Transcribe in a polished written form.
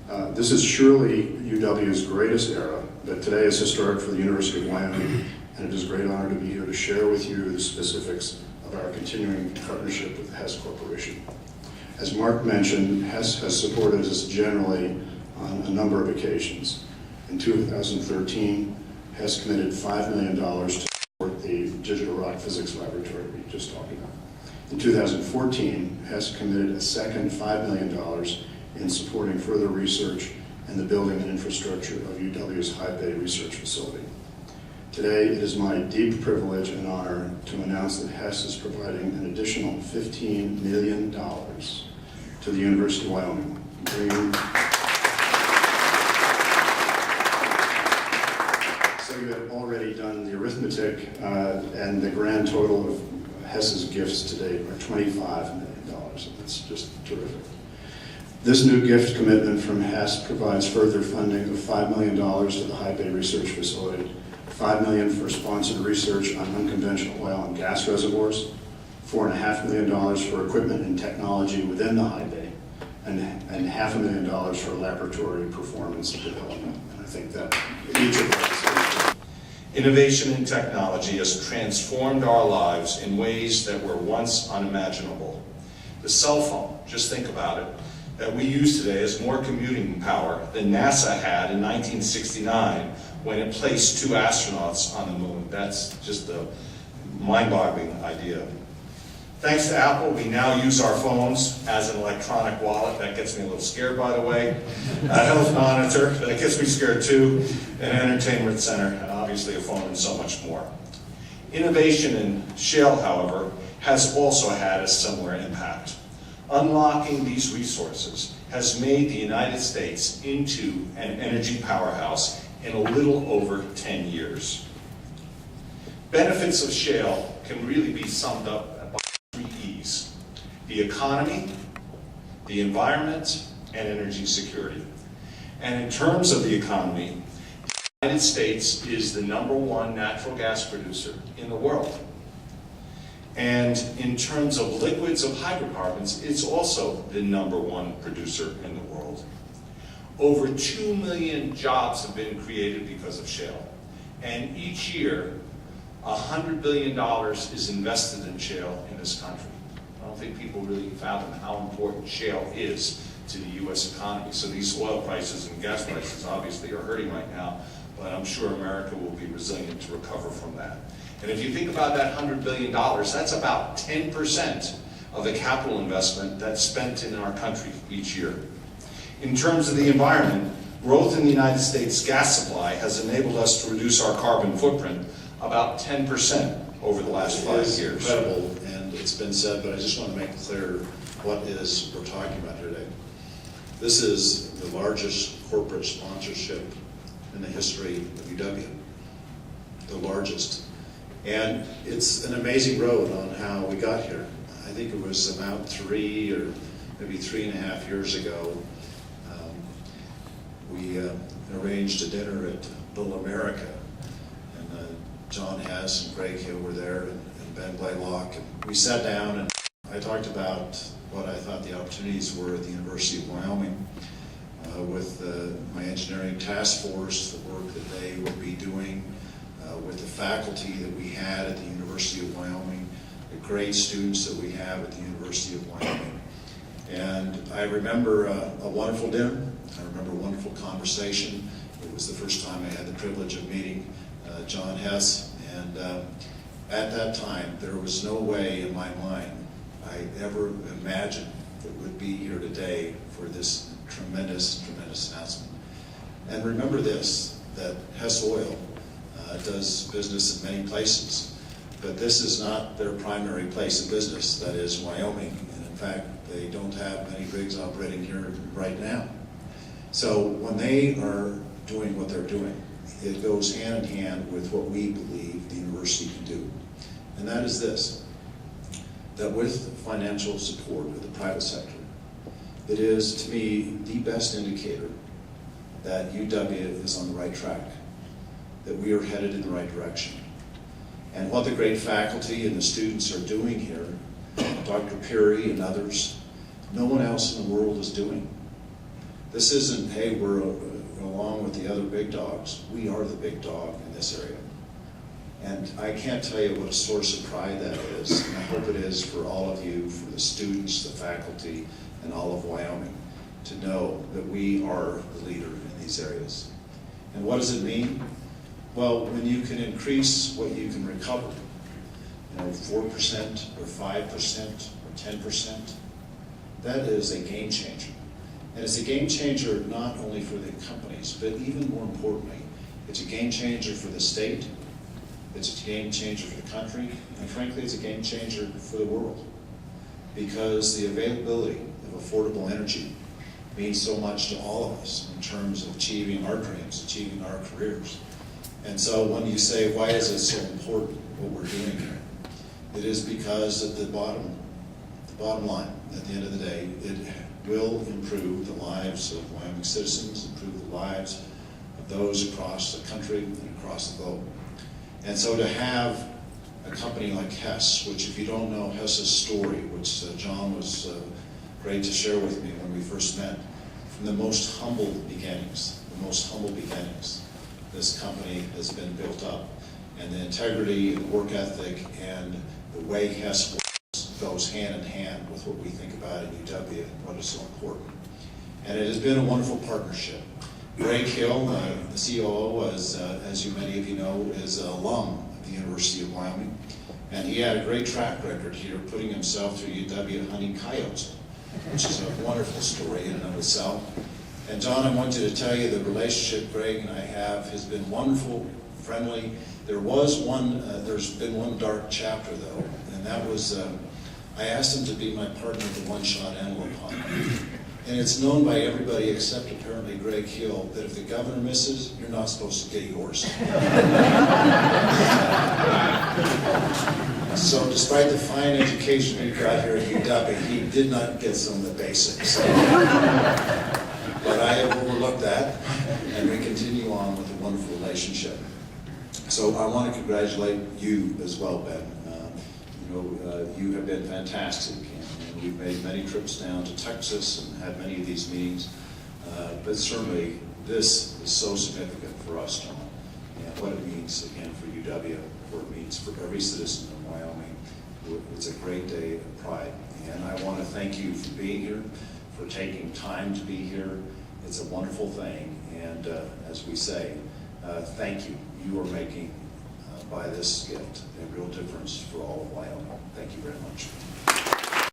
This is surely UW's greatest era, but today is historic for the University of Wyoming, and it is a great honor to be here to share with you the specifics of our continuing partnership with the Hess Corporation. As Mark mentioned, Hess has supported us generally on a number of occasions. In 2013, Hess committed $5 million to support the Digital Rock Physics Laboratory we just talked about. In 2014, Hess committed a second $5 million in supporting further research and the building and infrastructure of UW's High Bay Research Facility. Today, it is my deep privilege and honor to announce that Hess is providing an additional $15 million to the University of Wyoming, bringing so you have already done the arithmetic, and the grand total of Hess's gifts to date are $25 million. That's just terrific. This new gift commitment from Hess provides further funding of $5 million to the High Bay Research Facility, $5 million for sponsored research on unconventional oil and gas reservoirs, $4.5 million for equipment and technology within the High Bay, and $500,000 for laboratory performance and development. And I think that each of us. Innovation in technology has transformed our lives in ways that were once unimaginable. The cell phone, just think about it, that we use today has more computing power than NASA had in 1969 when it placed 2 astronauts on the moon. That's just a mind-boggling idea. Thanks to Apple, we now use our phones as an electronic wallet. That gets me a little scared, by the way. A health monitor, that gets me scared too. An entertainment center, and obviously a phone and so much more. Innovation in shale, however, has also had a similar impact. Unlocking these resources has made the United States into an energy powerhouse in a little over 10 years. Benefits of shale can really be summed up by 3 E's: the economy, the environment, and energy security. And in terms of the economy, the United States is the #1 natural gas producer in the world. And in terms of liquids of hydrocarbons, it's also the #1 producer in the world. Over 2 million jobs have been created because of shale. And each year, $100 billion is invested in shale in this country. I don't think people really fathom how important shale is to the U.S. economy. So these oil prices and gas prices obviously are hurting right now, but I'm sure America will be resilient to recover from that. And if you think about that $100 billion, that's about 10% of the capital investment that's spent in our country each year. In terms of the environment, growth in the United States gas supply has enabled us to reduce our carbon footprint about 10% over the last 5 years. Incredible, and it's been said, but I just want to make clear what is we're talking about here today. This is the largest corporate sponsorship in the history of UW, the largest. And it's an amazing road on how we got here. I think it was about 3 or maybe 3.5 years ago, we arranged a dinner at Little America, and John Hess and Greg Hill were there, and Ben Blaylock, and we sat down and I talked about what I thought the opportunities were at the University of Wyoming with my engineering task force, the work that they would be doing, with the faculty that we had at the University of Wyoming, the great students that we have at the University of Wyoming. And I remember a wonderful dinner. I remember a wonderful conversation. It was the first time I had the privilege of meeting John Hess. And at that time, there was no way in my mind I ever imagined that we'd be here today for this tremendous, tremendous announcement. And remember this, that Hess Oil does business in many places, but this is not their primary place of business, that is Wyoming. And in fact, they don't have many rigs operating here right now. So when they are doing what they're doing, it goes hand in hand with what we believe the university can do. And that is this, that with financial support of the private sector, it is, to me, the best indicator that UW is on the right track, that we are headed in the right direction. And what the great faculty and the students are doing here, Dr. Perry and others, no one else in the world is doing. This isn't, hey, we're along with the other big dogs. We are the big dog in this area. And I can't tell you what a source of pride that is, and I hope it is for all of you, for the students, the faculty, and all of Wyoming, to know that we are the leader in these areas. And what does it mean? Well, when you can increase what you can recover, 4% or 5% or 10%, that is a game changer. And it's a game changer not only for the companies, but even more importantly, it's a game changer for the state, it's a game changer for the country, and frankly, it's a game changer for the world. Because the availability of affordable energy means so much to all of us in terms of achieving our dreams, achieving our careers. And so when you say, why is it so important what we're doing here? It is because at the bottom line, at the end of the day, it will improve the lives of Wyoming citizens, improve the lives of those across the country and across the globe. And so to have a company like Hess, which if you don't know Hess's story, which John was great to share with me when we first met, from the most humble beginnings, this company has been built up. And the integrity and work ethic and the way Hess works goes hand in hand with what we think about at UW and what is so important. And it has been a wonderful partnership. Greg Hill, the COO, as many of you know, is an alum of the University of Wyoming. And he had a great track record here, putting himself through UW hunting coyotes, which is a wonderful story in and of itself. And John, I wanted to tell you the relationship Greg and I have has been wonderful, friendly. There's been one dark chapter though, and that was, I asked him to be my partner at the one-shot antelope hunt. And it's known by everybody except apparently Greg Hill that if the governor misses, you're not supposed to get yours. So despite the fine education he got here at UW, he did not get some of the basics. But I have overlooked that, and we continue on with a wonderful relationship. So I want to congratulate you as well, Ben. You have been fantastic, and we've made many trips down to Texas and had many of these meetings. But certainly, this is so significant for us, John, and what it means, again, for UW, what it means for every citizen in Wyoming. It's a great day of pride, and I want to thank you for being here, for taking time to be here. It's a wonderful thing, and as we say, thank you. You are making, by this gift, a real difference for all of Wyoming. Thank you very much.